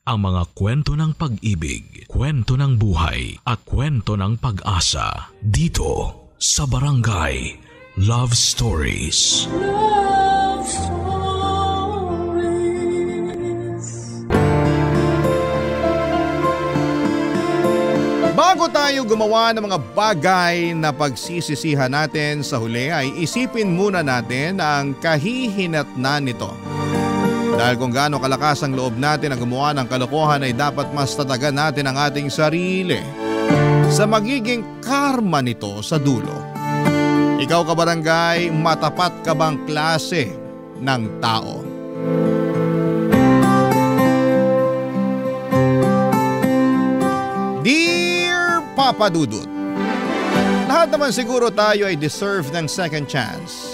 ang mga kwento ng pag-ibig, kwento ng buhay at kwento ng pag-asa dito sa Barangay Love Stories. Love Stories. Bago tayo gumawa ng mga bagay na pagsisisihan natin sa huli ay isipin muna natin ang kahihinatnan nito. Dahil kung gaano kalakas ang loob natin na gumawa ng kalokohan ay dapat mas tatagan natin ang ating sarili sa magiging karma nito sa dulo. Ikaw kabarangay, matapat ka bang klase ng tao? Dear Papa Dudut, lahat naman siguro tayo ay deserve ng second chance.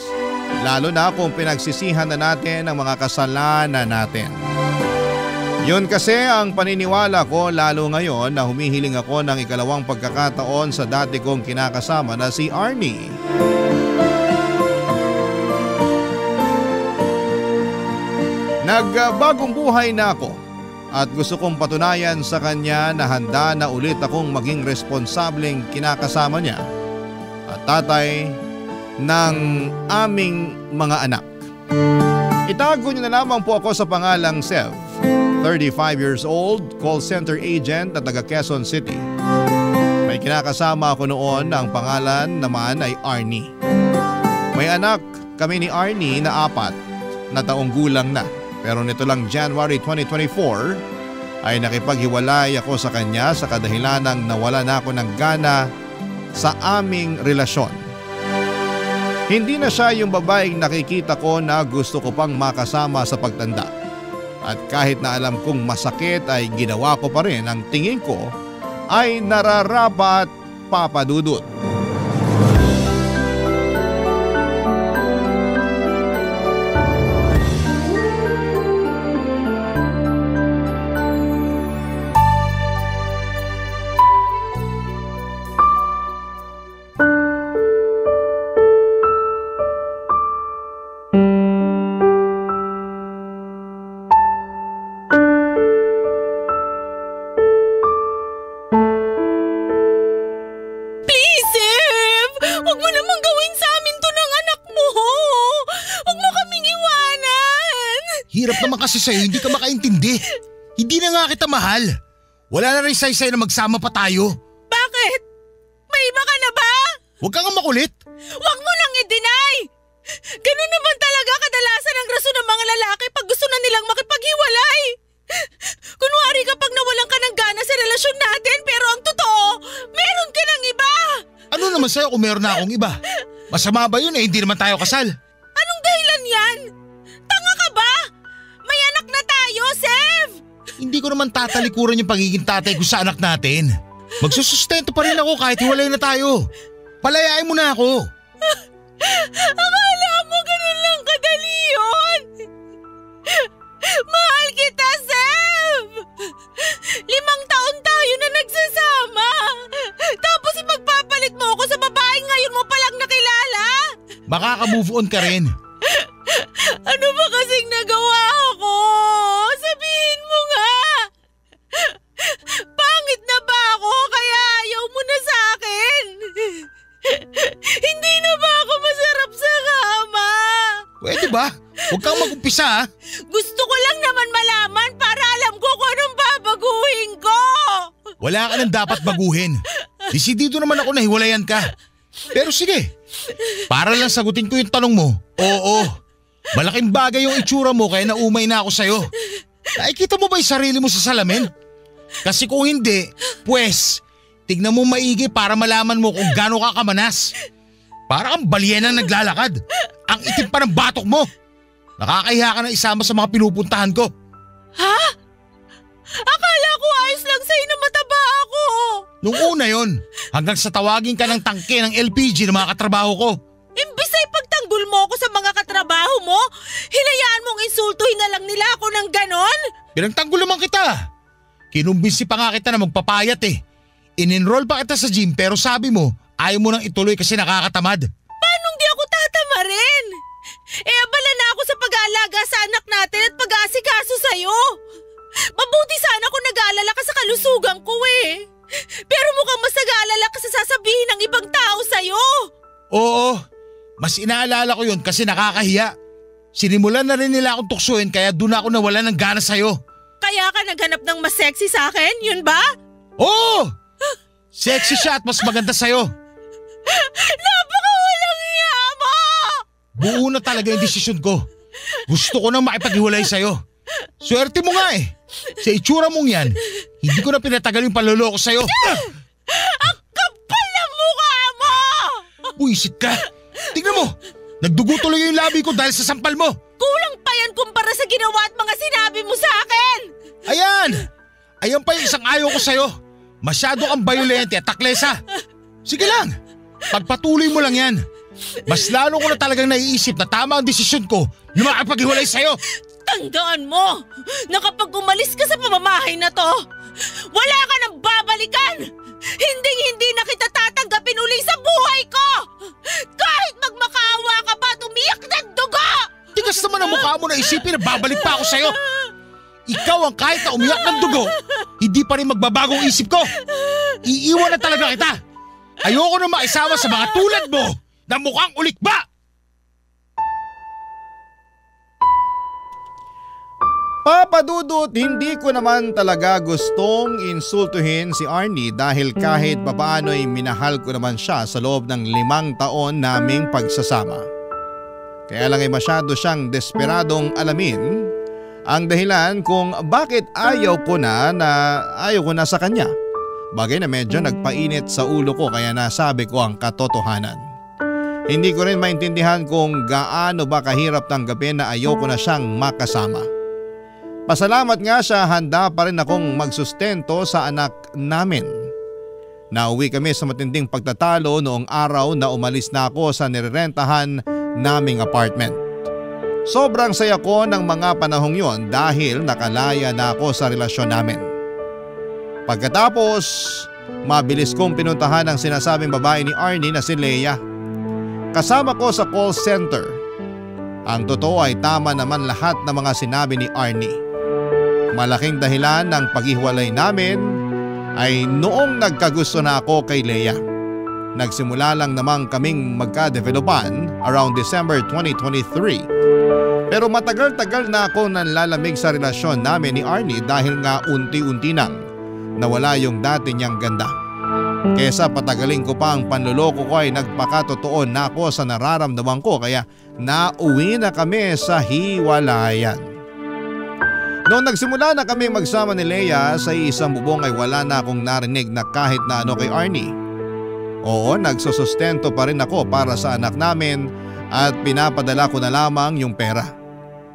Lalo na kung pinagsisihan na natin ang mga kasalanan natin. Yun kasi ang paniniwala ko lalo ngayon na humihiling ako ng ikalawang pagkakataon sa dati kong kinakasama na si Arnie. Nagbagong buhay na ako at gusto kong patunayan sa kanya na handa na ulit akong maging responsableng kinakasama niya at tatay ng aming mga anak. Itago niyo na lamang po ako sa pangalang Sev, 35 years old, call center agent na taga Quezon City. May kinakasama ako noon na ang pangalan naman ay Arnie. May anak kami ni Arnie na 4 na taong gulang na, pero nito lang January 2024 ay nakipaghiwalay ako sa kanya sa kadahilanang nawala na ako ng gana sa aming relasyon. Hindi na siya yung babaeng nakikita ko na gusto ko pang makasama sa pagtanda. At kahit na alam kong masakit ay ginawa ko pa rin ang tingin ko ay nararapat, Papa Dudut. Kasi sa'yo hindi ka makaintindi. Hindi na nga kita mahal. Wala na rin saysay na magsama pa tayo. Bakit? May iba ka na ba? Huwag ka nga makulit. Huwag mo nang i-deny. Ganun naman talaga kadalasan ang rason ng mga lalaki pag gusto na nilang makipaghiwalay. Kunwari kapag nawalan ka ng gana sa relasyon natin pero ang totoo, meron ka ng iba. Ano naman sa'yo kung meron na akong iba? Masama ba yun hindi naman tayo kasal? Anong dahilan yan? Sev! Hindi ko naman tatalikuran yung pagiging tatay ko sa anak natin. Magsusustento pa rin ako kahit hiwalay na tayo. Palayain mo na ako. Akala mo ganun lang kadali yun. Mahal kita, Sev! 5 taon tayo na nagsasama. Tapos ipagpapalit mo ako sa babaeng ngayon mo palang nakilala. Makaka-move on ka rin. Ano ba kasing nagawa ako? Sabihin mo nga! Pangit na ba ako kaya ayaw mo na sa akin? Hindi na ba ako masarap sa kama? Pwede ba? Huwag kang mag-umpisa ha? Gusto ko lang naman malaman para alam ko kung anong babaguhin ko. Wala ka nang dapat baguhin. Desidido naman ako na hiwalayan ka. Pero sige, para lang sagutin ko yung tanong mo. Oo. Malaking bagay yung itsura mo kaya naumay na ako sa'yo. Nakikita mo ba yung sarili mo sa salamin? Kasi kung hindi, pues, tignan mo maigi para malaman mo kung gaano ka kamanas. Para kang balyena naglalakad. Ang itim pa ng batok mo. Nakakahiya ka na isama sa mga pinupuntahan ko. Ha? Akala ko ayos lang sa'yo na mataba ako. Nung una yon, hanggang sa tawagin ka ng tangke ng LPG ng mga katrabaho ko. Imbis ay pagtanggol mo ako sa mga katrabaho mo, hinayaan mong insultuhin na lang nila ako ng ganon? Pinagtanggol naman kita. Kinumbinsi pa nga kita na magpapayat eh. In-enroll pa kita sa gym pero sabi mo, ayaw mo nang ituloy kasi nakakatamad. Paano di ako tatamarin? Abala na ako sa pag-aalaga sa anak natin at pag-aasikaso sa'yo. Mabuti sana kalusugan ko eh. Pero mukhang mas nag-aalala ka sa sasabihin ng ibang tao sa'yo. Oo, mas inaalala ko yun kasi nakakahiya. Sinimulan na rin nila akong tuksuin kaya doon ako nawalan ng gana sa'yo. Kaya ka naghanap ng mas sexy sa akin, yun ba? Oo! Sexy siya at mas maganda sa'yo. Napakawalang iya mo! Buo na talaga yung desisyon ko. Gusto ko nang makipaghiwalay sa'yo. Swerte mo nga eh. Sa itsura mong yan, hindi ko na pinatagal yung panloloko sa'yo. Ang kapal ng mukha mo! Buisit ka. Tingnan mo, nagdugo tuloy yung labi ko dahil sa sampal mo. Kulang pa yan kumpara sa ginawa at mga sinabi mo sa akin! Ayan! Ayan pa yung isang ayaw ko sa'yo. Masyado kang bayolente at taklesa. Sige lang, pagpatuloy mo lang yan. Mas lalo ko na talagang naiisip na tama ang desisyon ko na makapaghiwalay sa'yo. Tandaan mo na kapag umalis ka sa pamamahay na to, wala ka nang babalikan! Hindi na kita tatanggapin uli sa buhay ko! Kahit magmakaawa ka pa at umiyak ng dugo! Tigas naman ang mukha mo na isipin na babalik pa ako sa'yo. Ikaw ang kahit na umiyak ng dugo, hindi pa rin magbabagong isip ko. Iiwan na talaga kita. Ayoko na makisama sa mga tulad mo na mukhang ulikba. Papa Dudut, hindi ko naman talaga gustong insultuhin si Arnie dahil kahit papaano'y minahal ko naman siya sa loob ng 5 taon naming pagsasama. Kaya lang ay masyado siyang desperadong alamin ang dahilan kung bakit ayaw ko na sa kanya. Bagay na medyo nagpainit sa ulo ko kaya nasabi ko ang katotohanan. Hindi ko rin maintindihan kung gaano ba kahirap tanggapin na ayoko na siyang makasama. Pasalamat nga siya, handa pa rin akong magsustento sa anak namin. Nauwi kami sa matinding pagtatalo noong araw na umalis na ako sa nirerentahan naming apartment. Sobrang saya ko ng mga panahong yon dahil nakalaya na ako sa relasyon namin. Pagkatapos, mabilis kong pinuntahan ang sinasabing babae ni Arnie na si Leia. Kasama ko sa call center. Ang totoo ay tama naman lahat ng mga sinabi ni Arnie. Malaking dahilan ng paghiwalay namin ay noong nagkagusto na ako kay Leia. Nagsimula lang namang kaming magka-developan around December 2023. Pero matagal-tagal na ako nanlalamig sa relasyon namin ni Arnie dahil nga unti-unti nang nawala yung dati niyang ganda. Kesa patagalin ko pa ang panloloko ko ay nagpakatotoo na ako sa nararamdaman ko kaya nauwi na kami sa hiwalayan. Noong nagsimula na kami magsama ni Leia sa isang bubong ay wala na akong narinig na kahit na ano kay Arnie. Oo, nagsusustento pa rin ako para sa anak namin at pinapadala ko na lamang yung pera.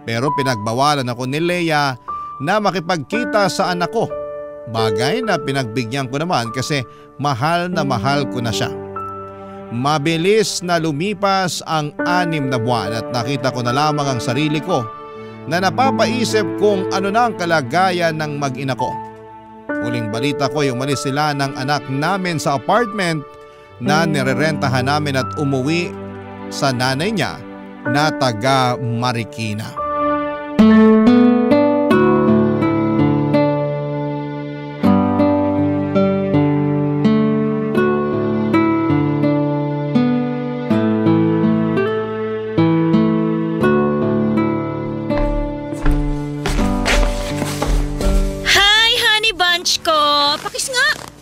Pero pinagbawalan ako ni Leia na makipagkita sa anak ko. Bagay na pinagbigyan ko naman kasi mahal na mahal ko na siya. Mabilis na lumipas ang 6 na buwan at nakita ko na lamang ang sarili ko na napapaisip kung ano na ang kalagayan ng mag-ina ko. Huling balita ko ay umalis sila ng anak namin sa apartment na nirerentahan namin at umuwi sa nanay niya na taga Marikina.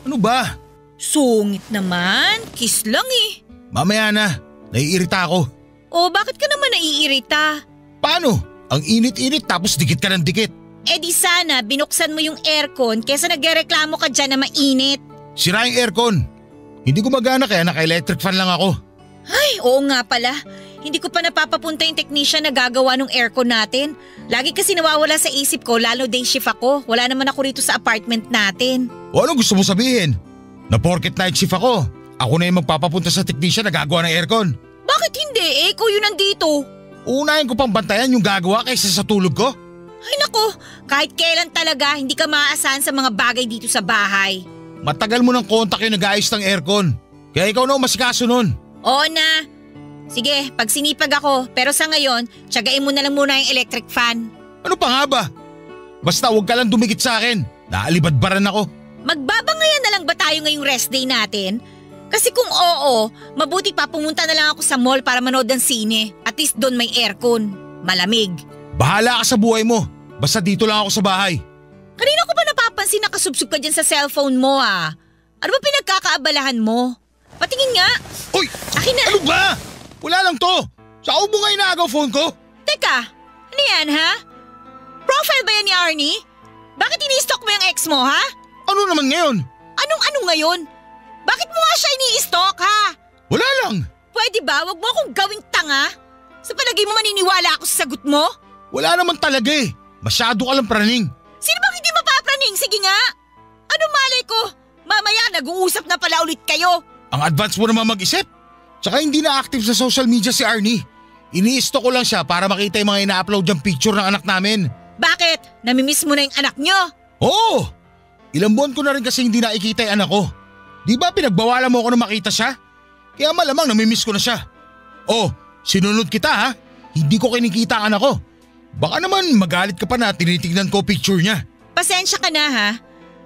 Ano ba? Sungit naman, kiss lang eh. Mamaya na, naiirita ako. O bakit ka naman naiirita? Paano? Ang init-init tapos dikit ka ng dikit. Eh di sana binuksan mo yung aircon kesa nagreklamo ka dyan na mainit. Sira yung aircon. Hindi gumagana kaya naka-electric fan lang ako. Ay, oo nga pala. Hindi ko pa napapapunta yung technician na gagawa ng aircon natin. Lagi kasi nawawala sa isip ko lalo day shift ako. Wala naman ako rito sa apartment natin. O ano gusto mo sabihin? Na porket night shift ako na yung magpapapunta sa technician na gagawa ng aircon. Bakit hindi? Eh, ikaw yun nandito. Unahin ko pang bantayan yung gagawa kaysa sa tulog ko. Ay nako, kahit kailan talaga hindi ka maaasahan sa mga bagay dito sa bahay. Matagal mo ng kontak yung nag-ayos ng aircon. Kaya ikaw na ang masikaso nun. Oo na. Sige, pag sinipag ako, pero sa ngayon, tiyagain mo na lang muna yung electric fan. Ano pa nga ba? Basta huwag ka lang dumikit sa akin. Naalibadbaran ako. Magbabangayan na lang ba tayo ngayong rest day natin? Kasi kung oo, mabuti pa pumunta na lang ako sa mall para manood ng sine. At least doon may aircon. Malamig. Bahala ka sa buhay mo. Basta dito lang ako sa bahay. Kanina ko pa napapansin na kasubsub ka dyan sa cellphone mo Ano ba pinagkakaabalahan mo? Patingin nga. Uy! Akin na. Ano ba? Wala lang to. Sa ubo nga inaagaw phone ko. Teka, ano yan ha? Profile ba yan ni Arnie? Bakit ini-stalk mo yung ex mo ha? Ano naman ngayon? Anong ano ngayon? Bakit mo nga siya ini-stalk ha? Wala lang. Pwede ba wag mo akong gawing tanga? Sa palagay mo maniniwala ako sa sagot mo? Wala naman talaga eh. Masyado ka lang praning. Sino bang hindi mapapraning? Sige nga. Ano malay ko? Mamaya nag-uusap na pala ulit kayo. Ang advance mo naman mag-isip. Tsaka hindi na active sa social media si Arnie. Ini-stalk ko lang siya para makita yung mga ina-upload yung picture ng anak namin. Bakit? Namimiss mo na yung anak nyo? Oo! Ilang buwan ko na rin kasi hindi nakikita yung anak ko. Di ba pinagbawalan mo ako na makita siya? Kaya malamang namimiss ko na siya. Oh, sinunod kita ha? Hindi ko kinikita ang anak ko. Baka naman magalit ka pa na tinitignan ko picture niya. Pasensya ka na ha.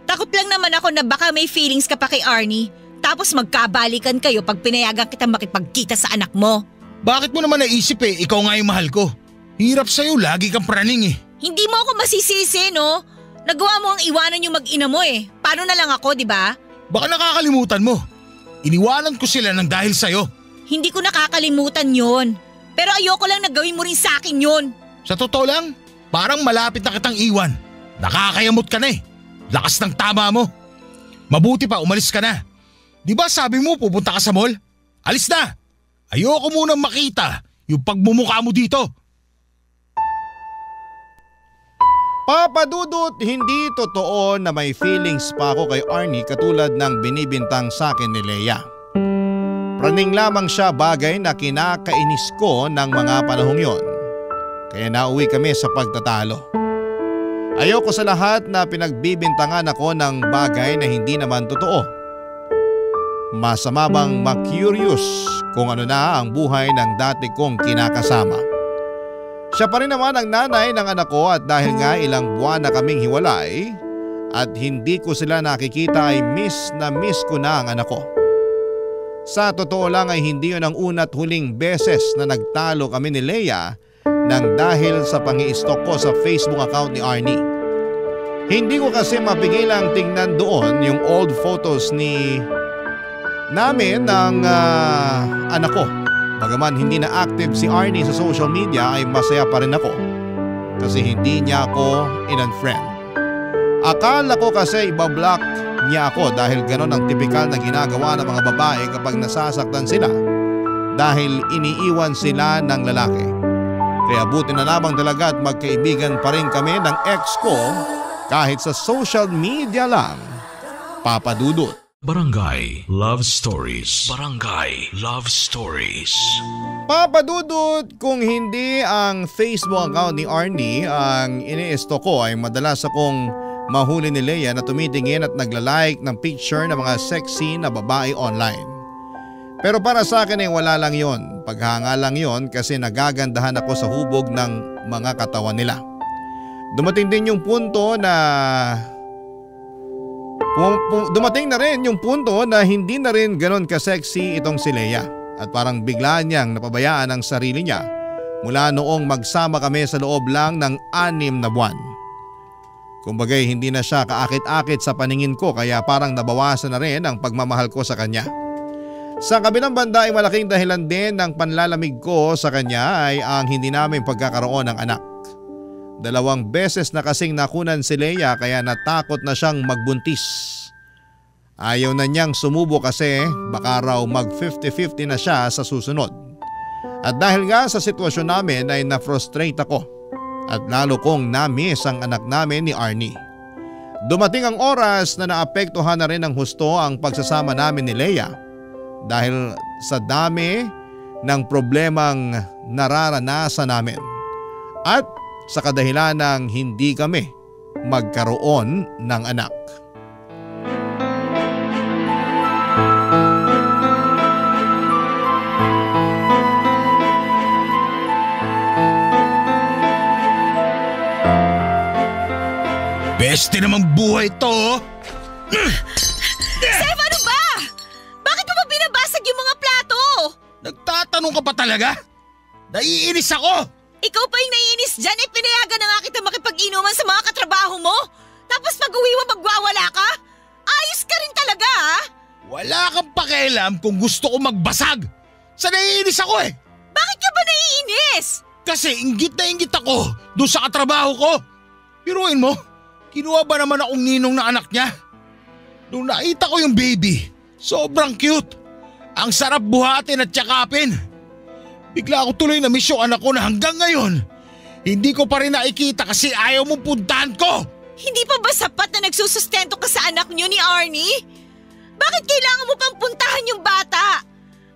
Takot lang naman ako na baka may feelings ka pa kay Arnie. Tapos magkabalikan kayo pag pinayagan kita makipagkita sa anak mo. Bakit mo naman naisip ikaw nga yung mahal ko? Hirap sa'yo, lagi kang praning Hindi mo ako masisisi no? Nagawa mo ang iwanan yung mag-ina mo Paano na lang ako, di ba? Baka nakakalimutan mo. Iniwanan ko sila ng dahil sa'yo. Hindi ko nakakalimutan yon. Pero ayoko lang na gawin mo rin sa akin yon. Sa totoo lang, parang malapit na kitang iwan. Nakakayamot ka na Lakas ng tama mo. Mabuti pa umalis ka na. Di ba sabi mo pupunta ka sa mall? Alis na! Ayoko munang makita yung pagmumukha mo dito. Papa Dudut, hindi totoo na may feelings pa ako kay Arnie katulad ng binibintang sa akin ni Leia. Praning lamang siya, bagay na kinakainis ko ng mga panahong yon. Kaya nauwi kami sa pagtatalo. Ayoko sa lahat na pinagbibintangan ako ng bagay na hindi naman totoo. Masama bang ma-curious kung ano na ang buhay ng dati kong kinakasama. Siya pa rin naman ang nanay ng anak ko at dahil nga ilang buwan na kaming hiwalay at hindi ko sila nakikita ay miss ko na ang anak ko. Sa totoo lang ay hindi yun ang una't huling beses na nagtalo kami ni Leia nang dahil sa pangi-stalk ko sa Facebook account ni Arnie. Hindi ko kasi mapigilang tingnan doon yung old photos namin ng anak ko. Bagaman hindi na active si Arnie sa social media ay masaya pa rin ako kasi hindi niya ako in-unfriend. Akala ko kasi ibablock niya ako dahil ganon ang tipikal na ginagawa ng mga babae kapag nasasaktan sila dahil iniiwan sila ng lalaki. Kaya buti na lamang talaga at magkaibigan pa rin kami ng ex ko kahit sa social media lang. Papa Dudut. Barangay Love Stories. Barangay Love Stories. Papa Dudut, kung hindi ang Facebook account ni Arnie ang ini-stalk ko ay madalas akong mahuli ni Leia na tumitingin at nagla-like ng picture ng mga sexy na babae online. Pero para sa akin ay wala lang yon. Paghanga lang yon kasi nagagandahan ako sa hubog ng mga katawan nila. Dumating din yung punto na dumating na rin yung punto na hindi na rin ganon ka-sexy itong si Leia at parang bigla niyang napabayaan ang sarili niya mula noong magsama kami sa loob lang ng 6 na buwan. Kumbagay hindi na siya kaakit-akit sa paningin ko kaya parang nabawasan na rin ang pagmamahal ko sa kanya. Sa kabilang banda ay malaking dahilan din ng panlalamig ko sa kanya ay ang hindi namin pagkakaroon ng anak. 2 beses na kasing nakunan si Leia kaya natakot na siyang magbuntis. Ayaw na niyang sumubo kasi baka raw mag 50-50 na siya sa susunod. At dahil nga sa sitwasyon namin ay na-frustrate ako at lalo kong na-miss ang anak namin ni Arnie. Dumating ang oras na naapektuhan na rin ng husto ang pagsasama namin ni Leia dahil sa dami ng problemang nararanasan namin. At sa kadahilan ng hindi kami magkaroon ng anak. Peste namang buhay to. Sev, ano ba? Bakit mo ba binabasag yung mga plato? Nagtatanong ka pa talaga? Naiinis ako. Ikaw pa yung naiinis dyan, pinayagan na nga kita makipag-inuman sa mga katrabaho mo. Tapos pag-uwi mo magwawala ka? Ayos ka rin talaga, ha? Wala kang pakialam kung gusto ko magbasag. Sa naiinis ako eh. Bakit ka ba naiinis? Kasi inggit na inggit ako doon sa katrabaho ko. Piruin mo, kinuha ba naman akong ninong na anak niya? Nung nakita ko yung baby, sobrang cute. Ang sarap buhatin at yakapin. Bigla ako tuloy na miss yung anak ko na hanggang ngayon hindi ko pa rin nakikita kasi ayaw mong puntahan ko. Hindi pa ba sapat na nagsusustento ka sa anak niyo ni Arnie? Bakit kailangan mo pang puntahan yung bata?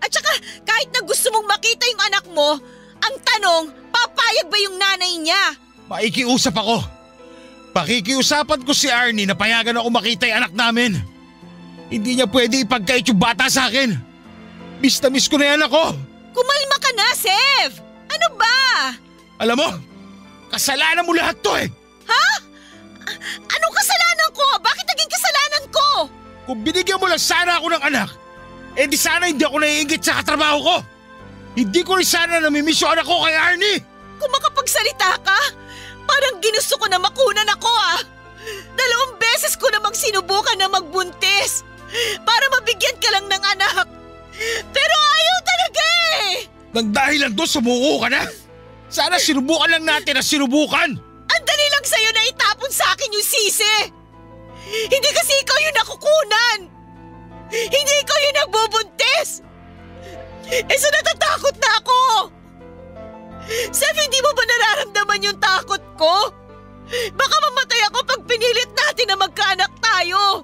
At saka kahit na gusto mong makita yung anak mo, ang tanong, papayag ba yung nanay niya? Makikiusap ako. Pakikiusapan ko si Arnie na payagan ako makita yung anak namin. Hindi niya pwede ipagkait yung bata sa akin. Miss na miss ko na yan ako. Kumalma ka na, Sev! Ano ba? Alam mo, kasalanan mo lahat to eh. Ha? Anong kasalanan ko? Bakit naging kasalanan ko? Kung binigyan mo lang sana ako ng anak, eh di sana hindi ako naiinggit sa katrabaho ko. Hindi ko rin sana namimiss yung anak ko kay Arnie. Kung makapagsalita ka, parang ginusto ko na makunan ako ah. 2 beses ko namang sinubukan na magbuntis para mabigyan ka lang ng anak. Pero ayaw talaga eh. Nang dahil lang doon sumuko ka na. Sana sinubukan lang natin na sinubukan. Ang dali lang sa'yo na itapon sa akin yung sisi. Hindi kasi ikaw yung nakukunan. Hindi ikaw yung nagbubuntis. So natatakot na ako. Sev, hindi mo ba nararamdaman yung takot ko? Baka mamatay ako pag pinilit natin na magkaanak tayo.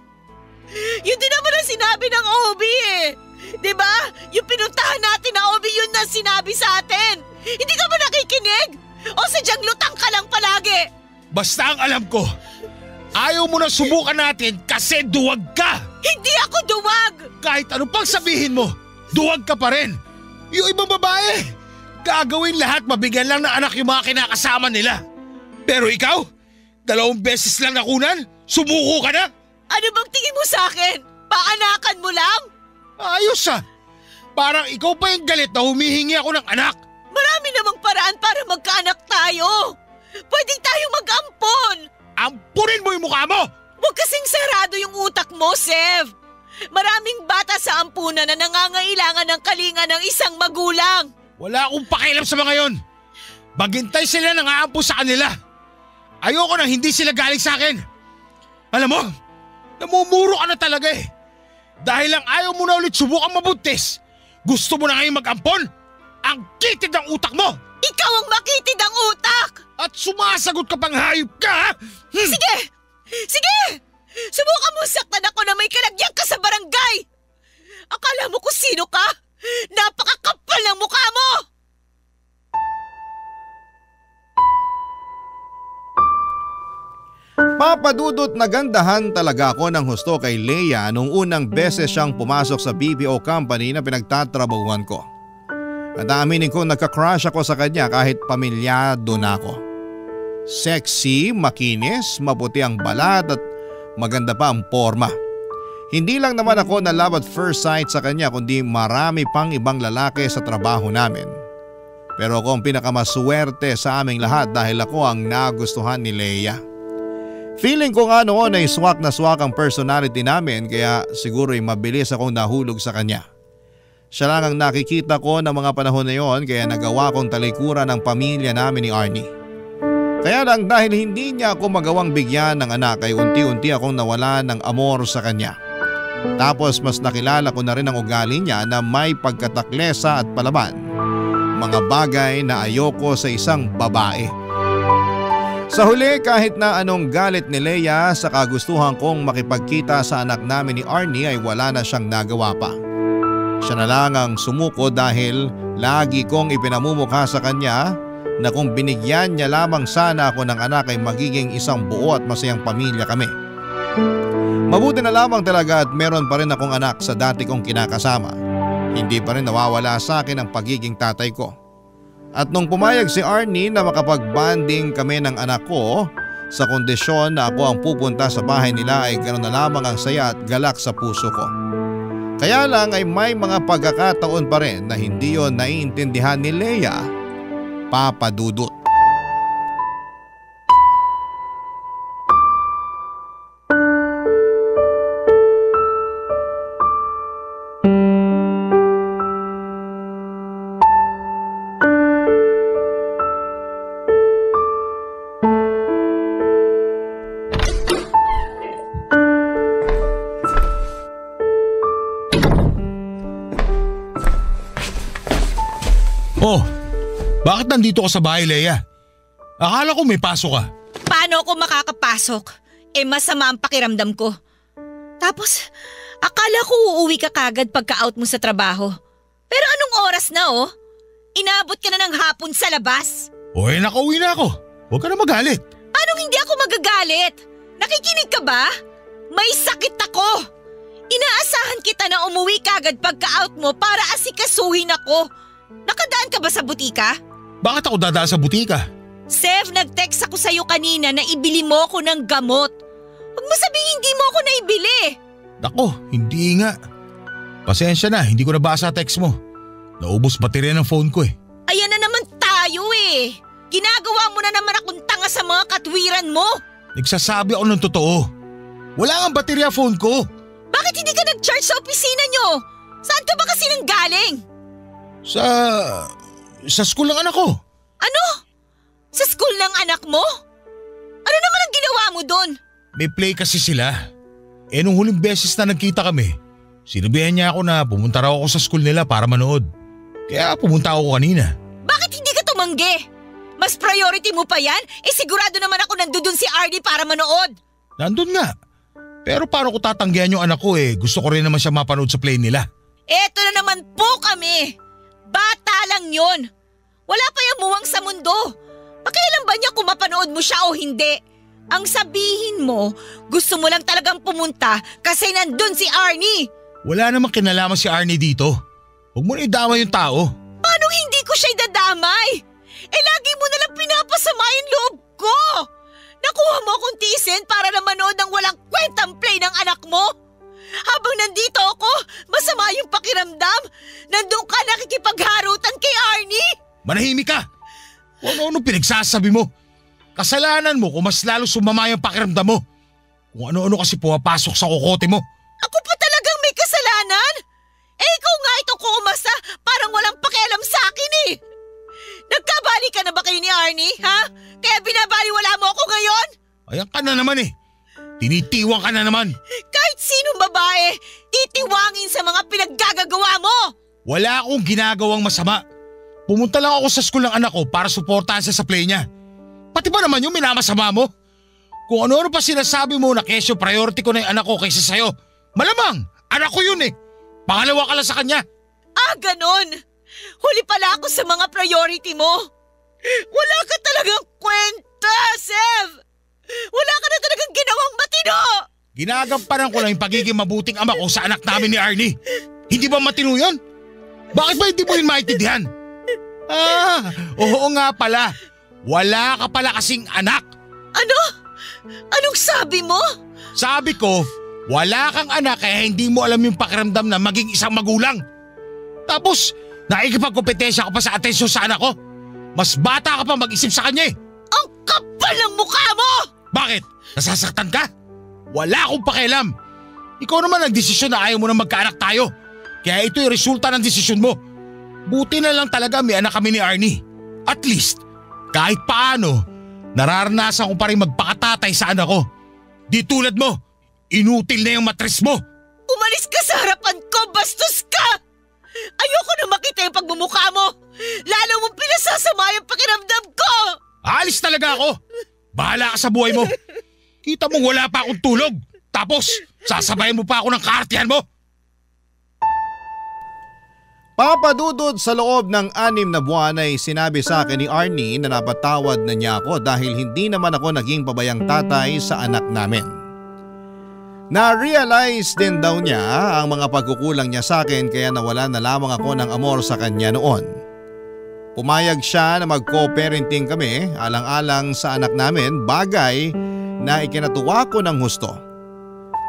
Yun din naman ang sinabi ng OB eh. Diba? Yung pinuntahan natin na OB yun na sinabi sa atin. Hindi ka ba nakikinig? O sadyang lutang ka lang palagi? Basta ang alam ko, ayaw mo na subukan natin kasi duwag ka. Hindi ako duwag. Kahit ano pang sabihin mo, duwag ka pa rin. Yung ibang babae, gagawin lahat mabigyan lang ng anak yung mga kinakasama nila. Pero ikaw, 2 beses lang nakunan, sumuko ka na. Ano bang tingin mo sa akin? Paanakan mo lang? Ayos ah. Parang ikaw pa yung galit na humihingi ako ng anak. Marami namang paraan para magkaanak tayo. Pwedeng tayong mag-ampon. Ampunin mo yung mukha mo! Huwag kasing sarado yung utak mo, Sev. Maraming bata sa ampunan na nangangailangan ng kalinga ng isang magulang. Wala akong pakialam sa mga yon. Maghintay sila nang aampo sa kanila. Ayoko na hindi sila galing sa akin. Alam mo, namumuro ka na talaga eh. Dahil lang ayaw mo na ulit subukan mabuntis. Gusto mo na ngayon mag-ampon? Ang kitid ng utak mo! Ikaw ang makitid ang utak! At sumasagot ka pang hayop ka ha? Sige! Sige! Subukan mo saktan ako na may kalagyan ka sa barangay! Akala mo kung sino ka? Napakakapal ng mukha mo! Papadudot nagandahan talaga ako ng husto kay Leia nung unang beses siyang pumasok sa BPO company na pinagtatrabahuan ko. At aminin ko nagka-crush ako sa kanya kahit pamilyado na ako. Sexy, makinis, maputi ang balat at maganda pa ang forma. Hindi lang naman ako na love at first sight sa kanya kundi marami pang ibang lalaki sa trabaho namin. Pero ako ang pinakamaswerte sa aming lahat dahil ako ang nagustuhan ni Leia. Feeling ko nga noon ay swak na swak ang personality namin kaya siguro ay mabilis akong nahulog sa kanya. Siya lang ang nakikita ko ng mga panahon na yon kaya nagawa kong talikuran ang pamilya namin ni Arnie. Kaya lang dahil hindi niya ako magawang bigyan ng anak ay unti-unti akong nawala ng amor sa kanya. Tapos mas nakilala ko na rin ang ugali niya na may pagkataklesa at palaban. Mga bagay na ayoko sa isang babae. Sa huli kahit na anong galit ni Leia sa kagustuhan kong makipagkita sa anak namin ni Arnie ay wala na siyang nagawa pa. Siya na lang ang sumuko dahil lagi kong ipinamumukha sa kanya na kung binigyan niya lamang sana ako ng anak ay magiging isang buo at masayang pamilya kami. Mabuti na lamang talaga at meron pa rin akong anak sa dati kong kinakasama. Hindi pa rin nawawala sa akin ang pagiging tatay ko. At nung pumayag si Arnie na makapag-bonding kami ng anak ko, Sa kondisyon na ako ang pupunta sa bahay nila ay ganoon na lamang ang saya at galak sa puso ko. Kaya lang ay may mga pagkakataon pa rin na hindi yon naiintindihan ni Leia, Papa Dudut. Oh, bakit nandito ka sa bahay, Leia? Akala ko may pasok ka. Paano ako makakapasok? Masama ang pakiramdam ko. Tapos, akala ko uuwi ka kagad pagka-out mo sa trabaho. Pero anong oras na Inabot ka na ng hapon sa labas. Nakauwi na ako. Huwag ka na magalit. Anong hindi ako magagalit? Nakikinig ka ba? May sakit ako. Inaasahan kita na umuwi kagad pagka-out mo para asikasuhin ako. Nakadaan ka ba sa butika? Bakit ako dadaan sa butika? Sev, nag-text ako sa'yo kanina na ibili mo ako ng gamot. Huwag mo sabihin hindi mo ako naibili. Nako, hindi nga. Pasensya na, hindi ko nabasa text mo. Naubos baterya ng phone ko Ayan na naman tayo Ginagawa mo na naman akong tanga sa mga katwiran mo. Nagsasabi ako ng totoo. Wala nga baterya phone ko. Bakit hindi ka nag-charge sa opisina nyo? Saan ka ba kasi nanggaling? Sa school ng anak ko. Ano? Sa school ng anak mo? Ano naman ang ginawa mo doon? May play kasi sila. Nung huling beses na nagkita kami, sinabihan niya ako na pumunta raw ako sa school nila para manood. Kaya pumunta ako kanina. Bakit hindi ka tumanggi? Mas priority mo pa yan? Sigurado naman ako nandun si Arnie para manood. Nandun nga. Pero paano ko tatanggihan yung anak ko Gusto ko rin naman siya mapanood sa play nila. Eto na naman po kami. Bata lang yon. Wala pa yung muwang sa mundo. Pakialam ba niya kung mapanood mo siya o hindi? Ang sabihin mo, gusto mo lang talagang pumunta kasi nandun si Arnie. Wala namang kinalaman si Arnie dito. Huwag mo na idama yung tao. Paano hindi ko siya idadamay? Lagi mo nalang pinapasama yung loob ko. Nakuha mo akong tiisin para na manood ng walang kwentang play ng anak mo. Habang nandito ako, masama yung pakiramdam. Nandun ka nakikipagharutan kay Arnie. Manahimik ka! Ano pinagsasabi mo? Kasalanan mo kung mas lalo sumama yung pakiramdam mo. Kung ano-ano kasi pumapasok sa kokote mo. Ako pa talagang may kasalanan? Ikaw nga itong kuumasa, parang walang pakialam sa akin Nagkabali ka na ba kayo ni Arnie, ha? Kaya binabaliwala mo ako ngayon? Ayan ka na naman Tinitiwang ka na naman. Kahit sinong babae, titiwangin sa mga pinaggagawa mo. Wala akong ginagawang masama. Pumunta lang ako sa school ng anak ko para suportahan siya sa play niya. Pati ba naman yung minamasama mo? Kung ano-ano pa sinasabi mo na kesyo priority ko na yung anak ko kaysa sa'yo. Malamang, anak ko yun Pangalawa ka lang sa kanya. Ganon. Huli pala ako sa mga priority mo. Wala ka talagang kwenta, Sev. Wala ka na talagang ginawang matino. Ginagampanan ko lang yung pagiging mabuting ama ko sa anak namin ni Arnie. Hindi ba matino yun? Bakit ba hindi mo rin maintindihan? Oo nga pala. Wala ka pala kasing anak. Ano? Anong sabi mo? Sabi ko, wala kang anak kaya hindi mo alam yung pakiramdam na maging isang magulang. Tapos, nakikipagkompetensya ka pa sa atensyon sa anak ko. Mas bata ka pa mag-isip sa kanya Ang kapal ng mukha mo! Bakit? Nasasaktan ka? Wala akong pakialam. Ikaw naman nagdesisyon na ayaw mo na magkaanak tayo. Kaya ito yung resulta ng desisyon mo. Buti na lang talaga may anak kami ni Arnie. At least, kahit paano, nararanasan ko pa rin magpakatatay sa anak ko. Di tulad mo, inutil na yung matres mo. Umalis ka sa harapan ko, bastos ka! Ayoko na makita yung pagmumukha mo. Lalo mong pinasasama yung pakiramdam ko. Alis talaga ako. Bahala ka sa buhay mo. Kita mong wala pa akong tulog. Tapos, sasabayan mo pa ako ng kaartihan mo. Papa Dudut, sa loob ng 6 na buwan ay sinabi sa akin ni Arnie na napatawad na niya ako dahil hindi naman ako naging babayang tatay sa anak namin. Na-realize din daw niya ang mga pagkukulang niya sa akin kaya nawala na lamang ako ng amor sa kanya noon. Pumayag siya na mag-co-parenting kami alang-alang sa anak namin, bagay na ikinatuwa ko ng husto.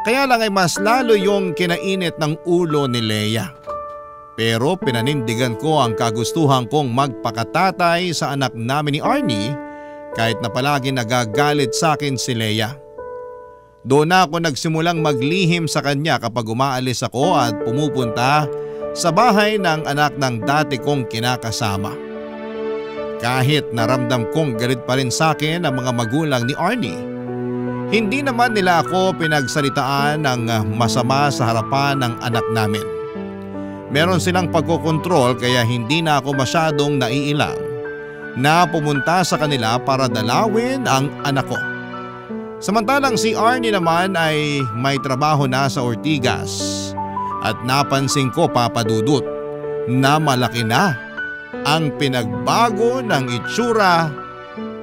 Kaya lang ay mas lalo yung kinainit ng ulo ni Leia. Pero pinanindigan ko ang kagustuhan kong magpakatatay sa anak namin ni Arnie kahit na palagi nagagalit sa akin si Leia. Doon na ako nagsimulang maglihim sa kanya kapag umaalis ako at pumupunta sa bahay ng anak ng dati kong kinakasama. Kahit naramdam kong galit pa rin sa akin ang mga magulang ni Arnie, hindi naman nila ako pinagsalitaan ng masama sa harapan ng anak namin. Meron silang pagkokontrol kaya hindi na ako masyadong naiilang na pumunta sa kanila para dalawin ang anak ko. Samantalang si Arnie naman ay may trabaho na sa Ortigas at napansin ko, Papa Dudut, na malaki na ang pinagbago ng itsura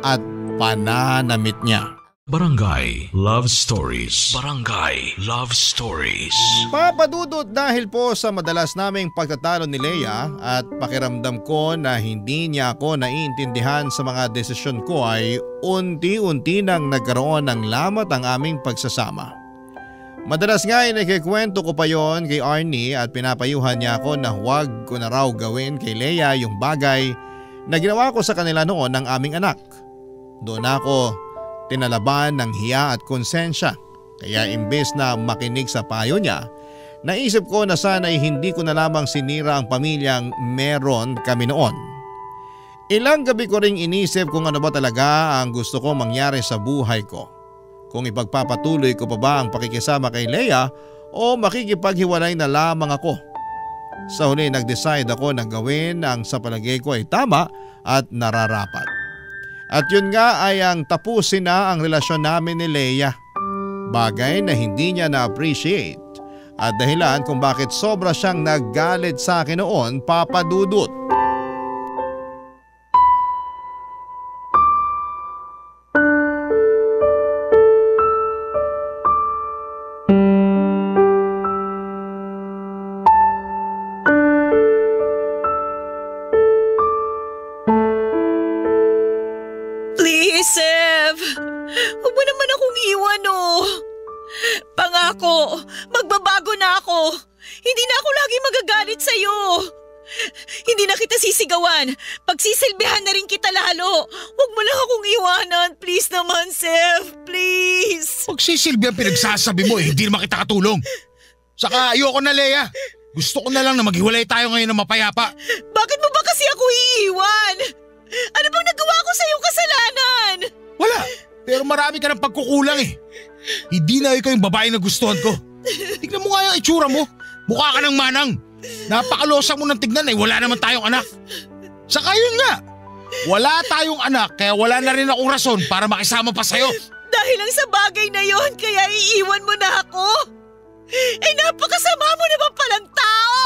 at pananamit niya. Barangay Love Stories. Barangay Love Stories. Papa Dudut, dahil po sa madalas naming pagtatalo ni Leia at pakiramdam ko na hindi niya ako naiintindihan sa mga desisyon ko, ay unti-unti nang nagkaroon ng lamat ang aming pagsasama. Madalas nga ay nakikwento ko pa yon kay Arnie at pinapayuhan niya ako na huwag ko na raw gawin kay Leia yung bagay na ginawa ko sa kanila noon ng aming anak. Doon ako tinalaban ng hiya at konsensya, kaya imbes na makinig sa payo niya, naisip ko na sana'y hindi ko na lamang sinira ang pamilyang meron kami noon. Ilang gabi ko ring inisip kung ano ba talaga ang gusto ko mangyari sa buhay ko. Kung ipagpapatuloy ko pa ba ang pakikisama kay Leia o makikipaghiwalay na lamang ako. Sa huli nag-decide ako na gawin ang sa palagay ko ay tama at nararapat. At yun nga ay ang tapusin na ang relasyon namin ni Leia. Bagay na hindi niya na-appreciate at dahilan kung bakit sobra siyang naggalit sa akin noon, Papa Dudut. Pangako, magbabago na ako. Hindi na ako lagi magagalit sa'yo. Hindi na kita sisigawan. Pagsisilbihan na rin kita lalo. Huwag mo lang akong iwanan. Please naman, Seth. Please. Pagsisilbihan pinagsasabi mo hindi naman kita katulong. Saka ayoko na, Leia. Gusto ko na lang na maghiwalay tayo ngayon ng mapayapa. Bakit mo ba kasi ako iiwan? Ano bang nagawa ko sa iyong kasalanan? Wala. Pero marami ka ng pagkukulang eh. Hindi na ikaw yung babae na gustuhan ko. Tignan mo nga yung itsura mo. Mukha ka ng manang. Napakalosa mo ng tignan eh. Wala naman tayong anak. Saka yun nga. Wala tayong anak kaya wala na rin akong rason para makisama pa sa'yo. Dahil lang sa bagay na yon kaya iiwan mo na ako? Eh napakasama mo naman palang tao!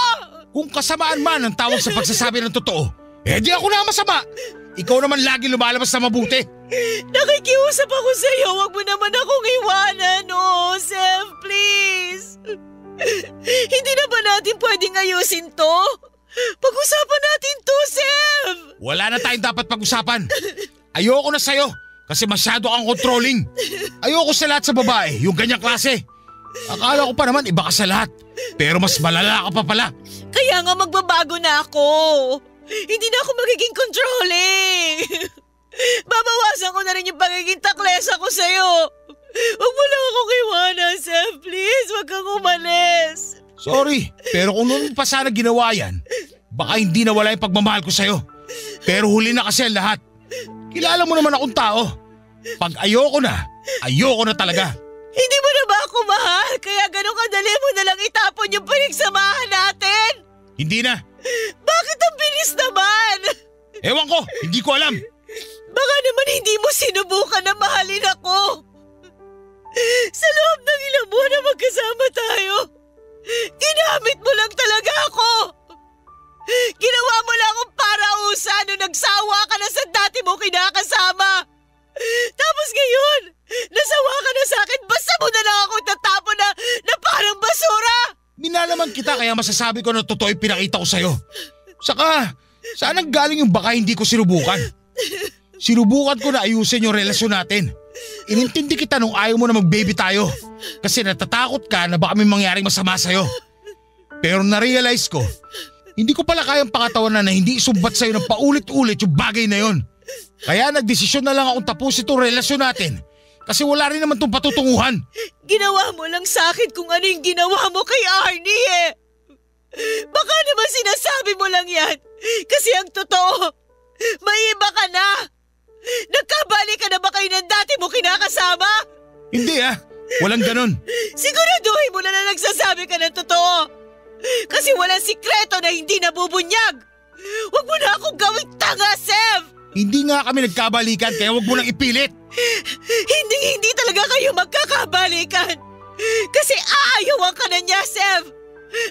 Kung kasamaan man ang tawag sa pagsasabi ng totoo, eh di ako na masama. Ikaw naman lagi lumalabas na mabuti. Nakikiusap ako sa iyo, wag mo naman akong iwanan, oh, Seth, please. Hindi na ba natin pwedeng ayusin to? Pag-usapan natin to, Seth. Wala na tayong dapat pag-usapan. Ayoko na sa'yo kasi masyado kang controlling. Ayoko sa lahat sa babae, yung ganyang klase. Akala ko pa naman iba ka sa lahat, pero mas malala ka pa pala. Kaya nga magbabago na ako. Hindi na ako magiging controlling. Babawasan ko na rin yung pagiging taklesa ko sa'yo. Huwag mo lang akong iwanan, Seth. Please, huwag kang umalis. Sorry, pero kung noon pa sana ginawa yan, baka hindi nawala yung pagmamahal ko sa'yo. Pero huli na kasi ang lahat. Kilala mo naman akong tao. Pag ayoko na talaga. Hindi mo na ba ako mahal? Kaya ganun kadali mo na lang itapon yung pinagsamahan natin? Hindi na. Bakit ang bilis naman? Ewan ko, hindi ko alam. Baka naman hindi mo sinubukan na mahalin ako. Sa loob ng ilang buwan na magkasama tayo, ginamit mo lang talaga ako. Ginawa mo lang akong parausa nung nagsawa ka na sa dati mo kinakasama. Tapos ngayon, nasawa ka na sa akin, basta mo na lang ako tatapon na parang basura. Minalaman kita kaya masasabi ko na totoo yung pinakita ko sa'yo. Saka, Saan ang galing yung baka hindi ko sinubukan? Sinubukan ko na ayusin yung relasyon natin. Inintindi kita nung ayaw mo na mag-baby tayo kasi natatakot ka na baka may mangyaring masama sa'yo. Pero na-realize ko, hindi ko pala kayang pakatawanan na hindi isumbat sa'yo ng paulit-ulit yung bagay na yon. Kaya nagdesisyon na lang akong tapusin itong relasyon natin kasi wala rin naman itong patutunguhan. Ginawa mo lang sa akin kung ano yung ginawa mo kay Arnie eh. Baka naman sinasabi mo lang yan kasi ang totoo, may iba ka na. Nagkabali ka na ba kayo ng dati mo kinakasama? Hindi walang ganon. Siguraduhin mo na nagsasabi ka ng totoo. Kasi walang sikreto na hindi nabubunyag. Huwag mo na akong gawing tanga, Sev! Hindi nga kami nagkabalikan kaya huwag mo nang ipilit. Hindi talaga kayo magkakabalikan. Kasi aayawan ka na niya, Sev.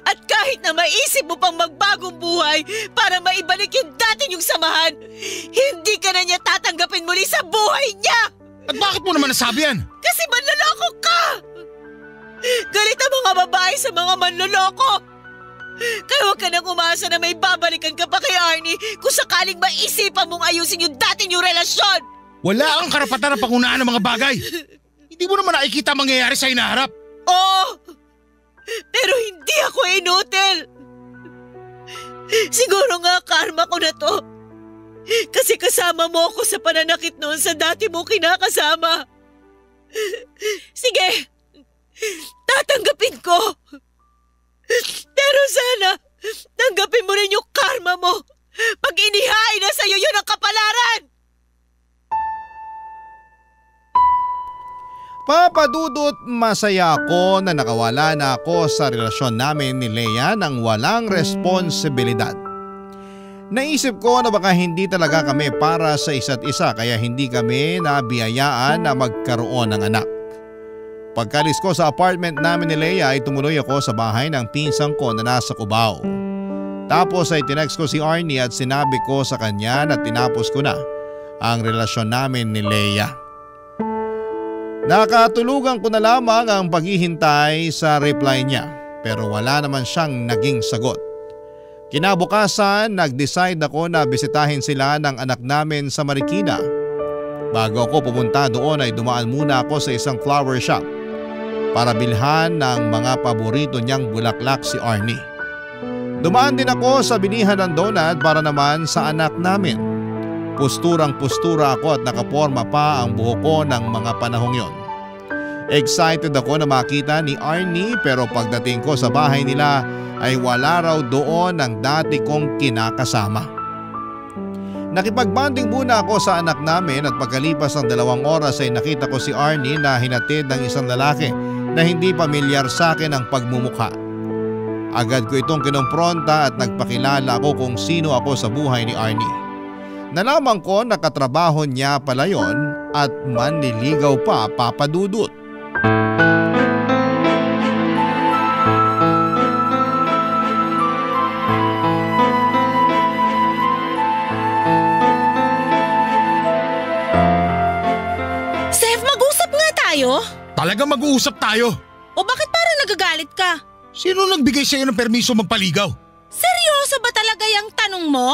At kahit na maisip mo pang magbagong buhay para maibalik yung dati niyong samahan, hindi ka na niya tatanggapin muli sa buhay niya! At bakit mo naman nasabi yan? Kasi manloloko ka! Galit ang mga babae sa mga manloloko! Kaya huwag ka nang umasa na may babalikan ka pa kay Arnie kung sakaling maisipan mong ayusin yung dati niyong relasyon! Wala kang karapatan na pangunahan ng mga bagay! Hindi mo naman nakikita mangyayari sa hinaharap! Oo! Pero hindi ako inutil! Siguro nga karma ko na to. Kasi kasama mo ako sa pananakit noon sa dati mo kinakasama. Sige, tatanggapin ko. Pero sana, tanggapin mo rin yung karma mo pag inihain na sa'yo yun ang kapalaran. Papadudot, masaya ako na nakawala na ako sa relasyon namin ni Leia nang walang responsibilidad. Naisip ko na baka hindi talaga kami para sa isa't isa kaya hindi kami nabiyayaan na magkaroon ng anak. Pagkalis ko sa apartment namin ni Leia ay tumuloy ako sa bahay ng pinsang ko na nasa Cubao. Tapos ay tinext ko si Arnie at sinabi ko sa kanya na tinapos ko na ang relasyon namin ni Leia. Nakatulugan ko na lamang ang paghihintay sa reply niya pero wala naman siyang naging sagot. Kinabukasan, nag-decide ako na bisitahin sila ng anak namin sa Marikina. Bago ako pumunta doon ay dumaan muna ako sa isang flower shop para bilhan ng mga paborito niyang bulaklak si Arnie. Dumaan din ako sa bilihan ng donut para naman sa anak namin. Pusturang-pustura ako at nakaporma pa ang buhok ko ng mga panahong yon. Excited ako na makita ni Arnie pero pagdating ko sa bahay nila ay wala raw doon ang dati kong kinakasama. Nakipagbanding muna ako sa anak namin at pagkalipas ng 2 oras ay nakita ko si Arnie na hinatid ng isang lalaki na hindi pamilyar sa akin ang pagmumukha. Agad ko itong kinompronta at nagpakilala ako kung sino ako sa buhay ni Arnie. Nalaman ko na katrabaho niya pala yon at manliligaw pa, Papadudot. Sef, mag-usap nga tayo. Talaga mag-uusap tayo? O bakit parang nagagalit ka? Sino nagbigay sa'yo ng permiso magpaligaw? Seryoso ba talaga yung tanong mo?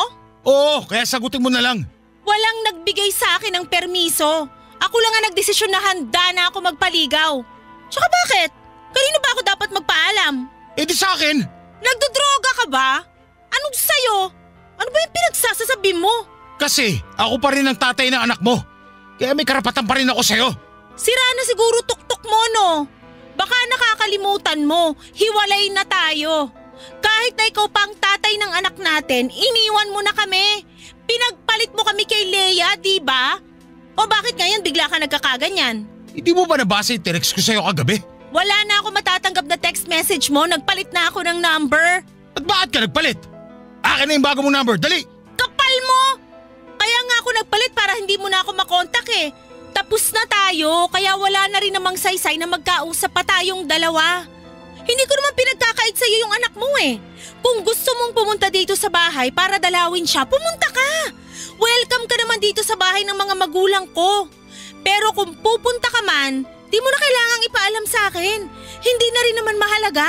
Oo, kaya sagutin mo na lang. Walang nagbigay sa akin ng permiso. Ako lang ang nagdesisyon na handa na ako magpaligaw. Tsaka bakit? Kanino ba ako dapat magpaalam? Eh di sa akin. Nagdodroga ka ba? Anong sa'yo? Ano ba yung pinagsasasabi mo? Kasi ako pa rin ang tatay ng anak mo. Kaya may karapatan pa rin ako sa'yo. Sira na siguro tuktok mo, no? Baka nakakalimutan mo, hiwalay na tayo. Kahit na ikaw pa ang tatay ng anak natin, iniwan mo na kami. Pinagpalit mo kami kay Leia, di ba? O bakit ngayon bigla ka nagkakaganyan? Hindi mo ba nabasa yung text ko sa'yo kagabi? Wala na ako matatanggap na text message mo, nagpalit na ako ng number. At bakit ka nagpalit? Akin na yung bago mong number, dali! Kapal mo! Kaya nga ako nagpalit para hindi mo na ako makontak eh. Tapos na tayo, kaya wala na rin namang saysay na magkausap pa tayong dalawa. Hindi ko naman pinagkakait sa'yo yung anak mo eh. Kung gusto mong pumunta dito sa bahay para dalawin siya, pumunta ka. Welcome ka naman dito sa bahay ng mga magulang ko. Pero kung pupunta ka man, di mo na kailangang ipaalam sa akin. Hindi na rin naman mahalaga.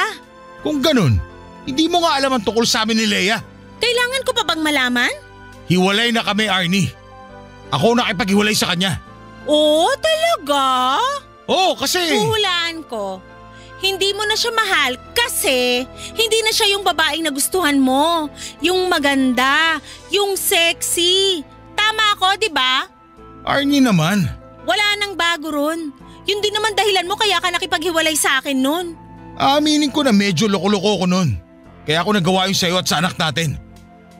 Kung ganun, hindi mo nga alam ang tungkol sa amin ni Leia. Kailangan Kailangan ko pa bang malaman? Hiwalay na kami, Arnie. Ako nakipaghiwalay sa kanya. Oh, talaga? Oo, kasi… Huhulaan ko. Hindi mo na siya mahal kasi hindi na siya yung babaeng nagustuhan mo. Yung maganda, yung sexy. Tama ako, di ba? Arnie naman. Wala nang bago ron. Yun din naman dahilan mo kaya ka nakipaghiwalay sa akin nun. Aminin ko na medyo loko-loko ko nun. Kaya ako nagawa yun sa'yo at sa anak natin.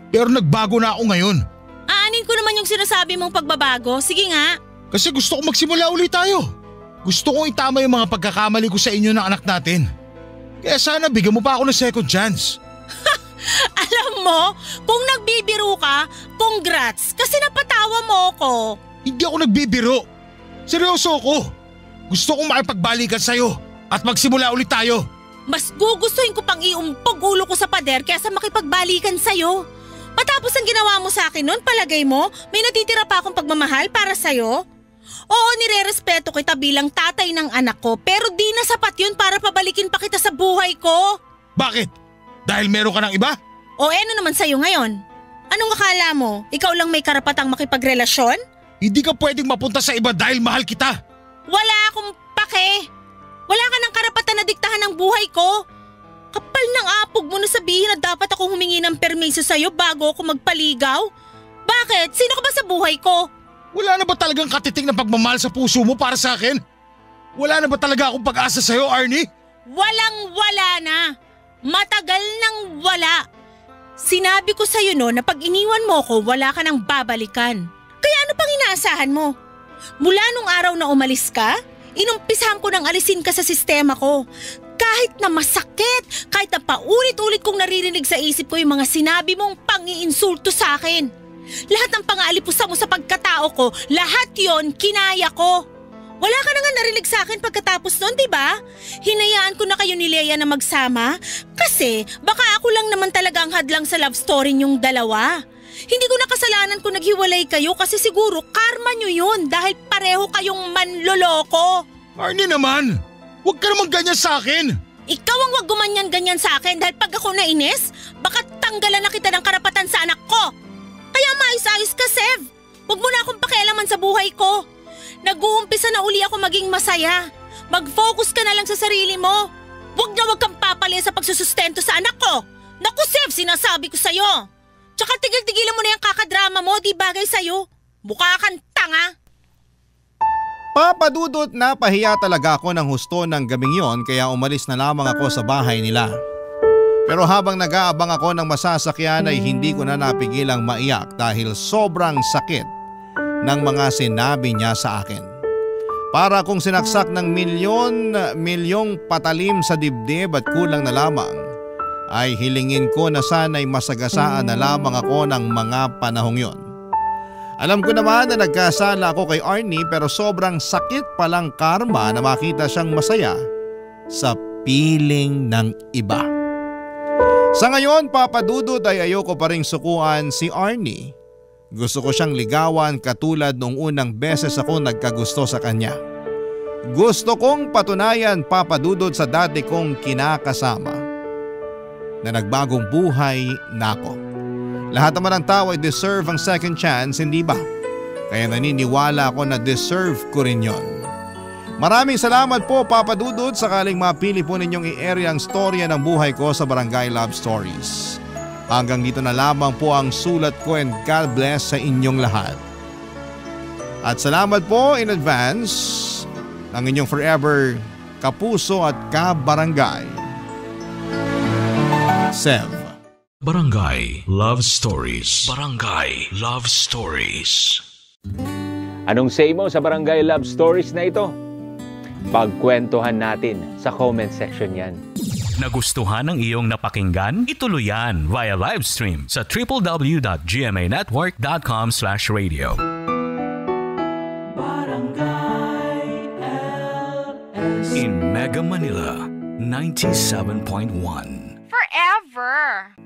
Pero nagbago na ako ngayon. Aanin ko naman yung sinasabi mong pagbabago. Sige nga. Kasi gusto ko magsimula ulit tayo. Gusto kong itama yung mga pagkakamali ko sa inyo ng anak natin. Kaya sana bigyan mo pa ako ng second chance. Alam mo, kung nagbibiro ka, congrats kasi napatawa mo ako. Hindi ako nagbibiro. Seryoso ako. Gusto kong makipagbalikan sa'yo at magsimula ulit tayo. Mas gugustuhin ko pang iumpog ulo ko sa pader kaysa makipagbalikan sa'yo. Matapos ang ginawa mo sa akin noon, palagay mo, may natitira pa akong pagmamahal para sa'yo? Oo, nirerespeto kita bilang tatay ng anak ko pero di na sapat yun para pabalikin pa kita sa buhay ko. Bakit? Dahil meron ka ng iba? O ano naman sa'yo ngayon? Anong akala mo? Ikaw lang may karapatang makipagrelasyon? Hindi ka pwedeng mapunta sa iba dahil mahal kita. Wala akong pake. Wala ka ng karapatan na diktahan ng buhay ko. Kapal ng apog mo na sabihin na dapat ako humingi ng permiso sa'yo bago ako magpaligaw. Bakit? Sino ka ba sa buhay ko? Wala na ba talagang katiting na pagmamahal sa puso mo para sa akin? Wala na ba talaga akong pag-asa sa'yo, Arnie? Walang-wala na. Matagal nang wala. Sinabi ko sa'yo no na pag iniwan mo ko, wala ka nang babalikan. Kaya ano pang inaasahan mo? Mula nung araw na umalis ka, inumpisahan ko nang alisin ka sa sistema ko. Kahit na masakit, kahit na paulit-ulit kong naririnig sa isip ko yung mga sinabi mong pang-iinsulto sa akin. Lahat ng pangaalipusta mo sa pagkatao ko, lahat yon kinaya ko. Wala ka na nga narinig sa akin pagkatapos nun, di ba? Hinayaan ko na kayo ni Leia na magsama kasi baka ako lang naman talaga ang hadlang sa love story niyong dalawa. Hindi ko na kasalanan kung naghiwalay kayo kasi siguro karma niyo yun dahil pareho kayong manloloko. Arnie naman, huwag ka naman ganyan sa akin. Ikaw ang wag gumanyan-ganyan sa akin dahil pag ako nainis, baka tanggalan na kita ng karapatan sa anak ko. Kaya maayos-ayos ka, Sev. Huwag mo na akong pakialaman sa buhay ko. Nag-uumpisa na uli ako maging masaya. Mag-focus ka na lang sa sarili mo. Huwag na huwag kang papali sa pagsusustento sa anak ko. Naku, Sev, sinasabi ko sa'yo. Tsaka tigil-tigilan mo na yung kakadrama mo, di bagay sa'yo. Mukha kang tanga. Papadudot na pahiya talaga ako ng husto ng gabing yon kaya umalis na lamang ako sa bahay nila. Pero habang nag-aabang ako ng masasakyan ay hindi ko na napigilang maiyak dahil sobrang sakit ng mga sinabi niya sa akin. Para kung sinaksak ng milyong patalim sa dibdib at kulang na lamang, ay hilingin ko na sana'y masagasaan na lamang ako ng mga panahong yon. Alam ko naman na nagkasala ako kay Arnie pero sobrang sakit palang karma na makita siyang masaya sa piling ng iba. Sa ngayon, papadudot ay ayoko pa ring sukuan si Arnie. Gusto ko siyang ligawan katulad noong unang beses ako nagkagusto sa kanya. Gusto kong patunayan, papadudot, sa dati kong kinakasama na nagbagong buhay na ako. Lahat naman ng tao ay deserve ang second chance, hindi ba? Kaya naniniwala ako na deserve ko rin yon. Maraming salamat po, papadudot, sakaling mapili po ninyong i-area ang storya ng buhay ko sa Barangay Love Stories. Hanggang dito na lamang po ang sulat ko and God bless sa inyong lahat. At salamat po in advance ng inyong forever kapuso at kabarangay, Sev. Barangay Love Stories. Barangay Love Stories. Anong say mo sa Barangay Love Stories na ito? Pagkwentuhan natin sa comment section yan. Nagustuhan ng iyong napakinggan? Ituloy yan via live stream sa www.gmanetwork.com/radio. Barangay LS. In Mega Manila, 97.1. Forever.